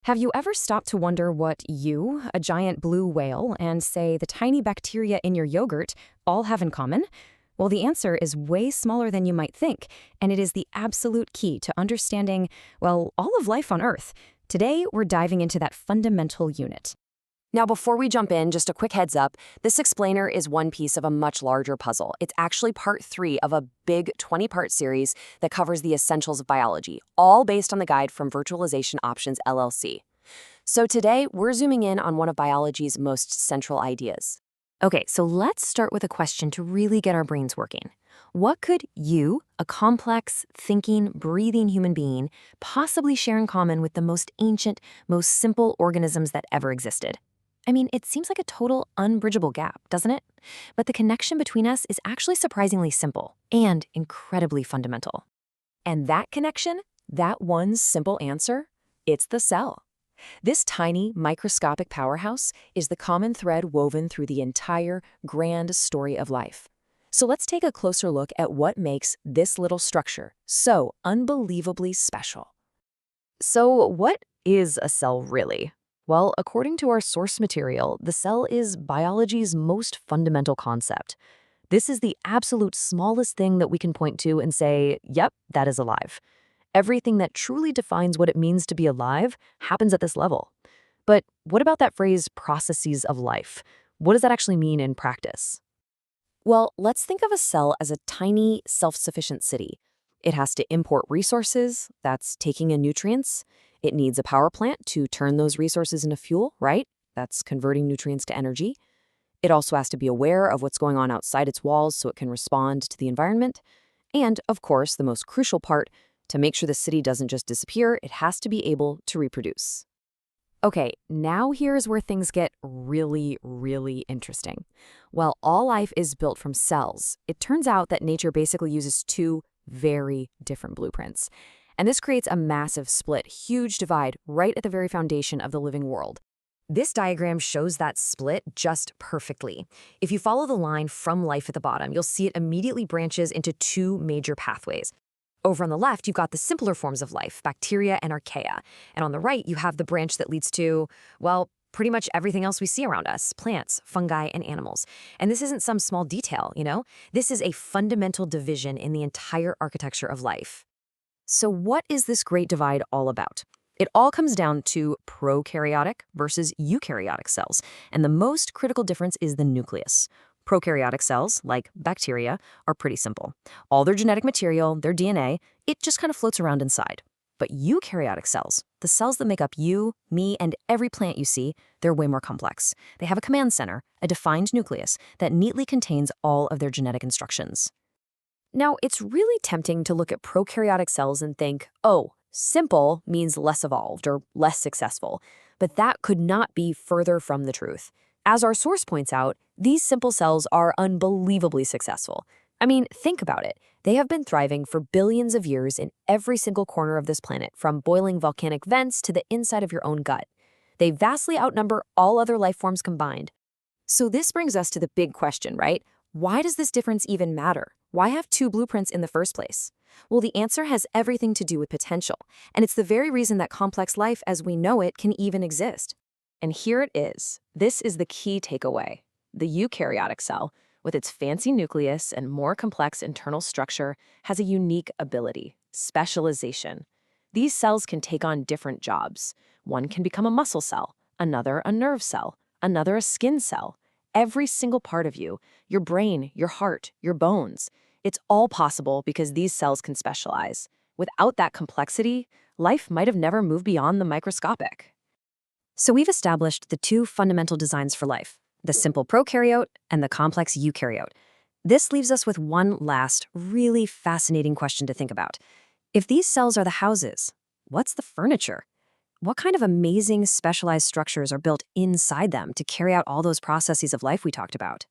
Have you ever stopped to wonder what you, a giant blue whale, and say the tiny bacteria in your yogurt all have in common? Well, the answer is way smaller than you might think, and it is the absolute key to understanding, well, all of life on Earth. Today, we're diving into that fundamental unit. Now, before we jump in, just a quick heads up, this explainer is one piece of a much larger puzzle. It's actually part 3 of a big 20-part series that covers the essentials of biology, all based on the guide from Virtualization Options LLC. So today, we're zooming in on one of biology's most central ideas. Okay, so let's start with a question to really get our brains working. What could you, a complex, thinking, breathing human being, possibly share in common with the most ancient, most simple organisms that ever existed? I mean, it seems like a total unbridgeable gap, doesn't it? But the connection between us is actually surprisingly simple and incredibly fundamental. And that connection, that one simple answer, it's the cell. This tiny, microscopic powerhouse is the common thread woven through the entire grand story of life. So let's take a closer look at what makes this little structure so unbelievably special. So what is a cell really? Well, according to our source material, the cell is biology's most fundamental concept. This is the absolute smallest thing that we can point to and say, yep, that is alive. Everything that truly defines what it means to be alive happens at this level. But what about that phrase, processes of life? What does that actually mean in practice? Well, let's think of a cell as a tiny, self-sufficient city. It has to import resources, that's taking in nutrients. It needs a power plant to turn those resources into fuel, right? That's converting nutrients to energy. It also has to be aware of what's going on outside its walls so it can respond to the environment. And, of course, the most crucial part, to make sure the city doesn't just disappear, it has to be able to reproduce. Okay, now here's where things get really, really interesting. While all life is built from cells, it turns out that nature basically uses two very different blueprints. And this creates a massive split, huge divide right at the very foundation of the living world. This diagram shows that split just perfectly. If you follow the line from life at the bottom, you'll see it immediately branches into two major pathways. Over on the left, you've got the simpler forms of life, bacteria and archaea. And on the right, you have the branch that leads to, well, pretty much everything else we see around us, plants, fungi, and animals. And this isn't some small detail, This is a fundamental division in the entire architecture of life. So what is this great divide all about? It all comes down to prokaryotic versus eukaryotic cells, and the most critical difference is the nucleus. Prokaryotic cells, like bacteria, are pretty simple. All their genetic material, their DNA, it just kind of floats around inside. But eukaryotic cells, the cells that make up you, me, and every plant you see, they're way more complex. They have a command center, a defined nucleus, that neatly contains all of their genetic instructions. Now, it's really tempting to look at prokaryotic cells and think, oh, simple means less evolved or less successful. But that could not be further from the truth. As our source points out, these simple cells are unbelievably successful. I mean, think about it. They have been thriving for billions of years in every single corner of this planet, from boiling volcanic vents to the inside of your own gut. They vastly outnumber all other life forms combined. So this brings us to the big question, right? Why does this difference even matter? Why have two blueprints in the first place? Well, the answer has everything to do with potential, and it's the very reason that complex life as we know it can even exist. And here it is. This is the key takeaway. The eukaryotic cell, with its fancy nucleus and more complex internal structure, has a unique ability, specialization. These cells can take on different jobs. One can become a muscle cell, another a nerve cell, another a skin cell. Every single part of you, your brain, your heart, your bones, it's all possible because these cells can specialize. Without that complexity, life might have never moved beyond the microscopic. So we've established the two fundamental designs for life, the simple prokaryote and the complex eukaryote. This leaves us with one last, really fascinating question to think about. If these cells are the houses, what's the furniture? What kind of amazing specialized structures are built inside them to carry out all those processes of life we talked about?